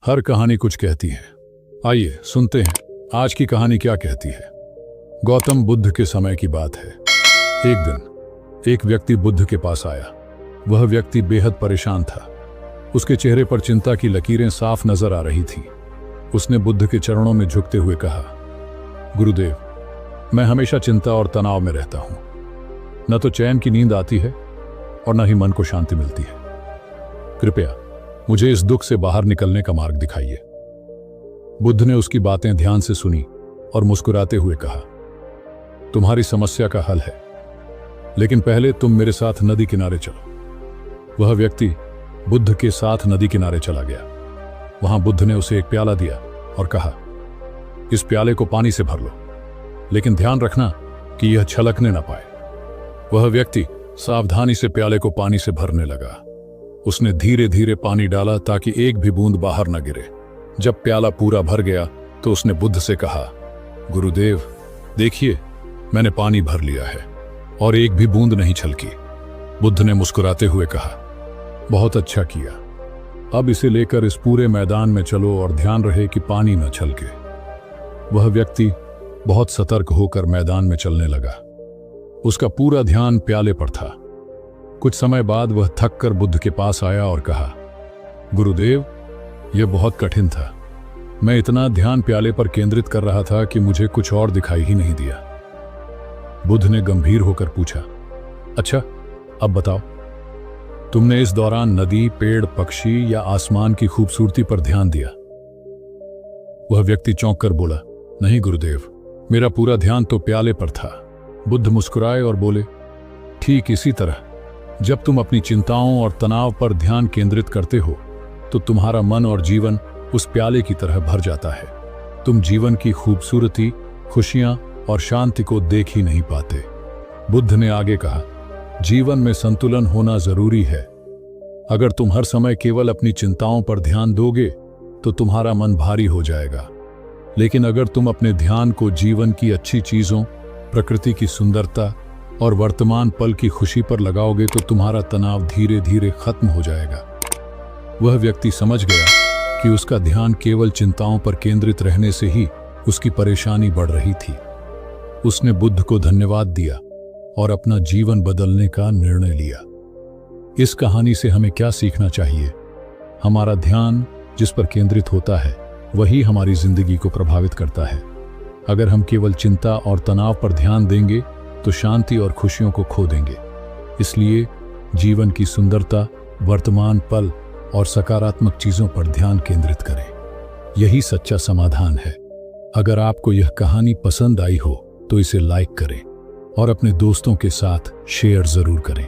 हर कहानी कुछ कहती है। आइए सुनते हैं आज की कहानी क्या कहती है। गौतम बुद्ध के समय की बात है। एक दिन एक व्यक्ति बुद्ध के पास आया। वह व्यक्ति बेहद परेशान था। उसके चेहरे पर चिंता की लकीरें साफ नजर आ रही थीं। उसने बुद्ध के चरणों में झुकते हुए कहा, गुरुदेव, मैं हमेशा चिंता और तनाव में रहता हूं। न तो चैन की नींद आती है और न ही मन को शांति मिलती है। कृपया मुझे इस दुख से बाहर निकलने का मार्ग दिखाइए। बुद्ध ने उसकी बातें ध्यान से सुनी और मुस्कुराते हुए कहा, तुम्हारी समस्या का हल है, लेकिन पहले तुम मेरे साथ नदी किनारे चलो। वह व्यक्ति बुद्ध के साथ नदी किनारे चला गया। वहां बुद्ध ने उसे एक प्याला दिया और कहा, इस प्याले को पानी से भर लो, लेकिन ध्यान रखना कि यह छलकने ना पाए। वह व्यक्ति सावधानी से प्याले को पानी से भरने लगा। उसने धीरे धीरे पानी डाला ताकि एक भी बूंद बाहर न गिरे। जब प्याला पूरा भर गया तो उसने बुद्ध से कहा, गुरुदेव, देखिए, मैंने पानी भर लिया है और एक भी बूंद नहीं छलकी। बुद्ध ने मुस्कुराते हुए कहा, बहुत अच्छा किया। अब इसे लेकर इस पूरे मैदान में चलो और ध्यान रहे कि पानी न छलके। वह व्यक्ति बहुत सतर्क होकर मैदान में चलने लगा। उसका पूरा ध्यान प्याले पर था। कुछ समय बाद वह थक कर बुद्ध के पास आया और कहा, गुरुदेव, यह बहुत कठिन था। मैं इतना ध्यान प्याले पर केंद्रित कर रहा था कि मुझे कुछ और दिखाई ही नहीं दिया। बुद्ध ने गंभीर होकर पूछा, अच्छा, अब बताओ, तुमने इस दौरान नदी, पेड़, पक्षी या आसमान की खूबसूरती पर ध्यान दिया? वह व्यक्ति चौंक कर बोला, नहीं गुरुदेव, मेरा पूरा ध्यान तो प्याले पर था। बुद्ध मुस्कुराए और बोले, ठीक इसी तरह जब तुम अपनी चिंताओं और तनाव पर ध्यान केंद्रित करते हो तो तुम्हारा मन और जीवन उस प्याले की तरह भर जाता है। तुम जीवन की खूबसूरती, खुशियां और शांति को देख ही नहीं पाते। बुद्ध ने आगे कहा, जीवन में संतुलन होना जरूरी है। अगर तुम हर समय केवल अपनी चिंताओं पर ध्यान दोगे तो तुम्हारा मन भारी हो जाएगा। लेकिन अगर तुम अपने ध्यान को जीवन की अच्छी चीजों, प्रकृति की सुंदरता और वर्तमान पल की खुशी पर लगाओगे तो तुम्हारा तनाव धीरे धीरे खत्म हो जाएगा। वह व्यक्ति समझ गया कि उसका ध्यान केवल चिंताओं पर केंद्रित रहने से ही उसकी परेशानी बढ़ रही थी। उसने बुद्ध को धन्यवाद दिया और अपना जीवन बदलने का निर्णय लिया। इस कहानी से हमें क्या सीखना चाहिए? हमारा ध्यान जिस पर केंद्रित होता है वही हमारी जिंदगी को प्रभावित करता है। अगर हम केवल चिंता और तनाव पर ध्यान देंगे तो शांति और खुशियों को खो देंगे। इसलिए जीवन की सुंदरता, वर्तमान पल और सकारात्मक चीजों पर ध्यान केंद्रित करें। यही सच्चा समाधान है। अगर आपको यह कहानी पसंद आई हो तो इसे लाइक करें और अपने दोस्तों के साथ शेयर जरूर करें।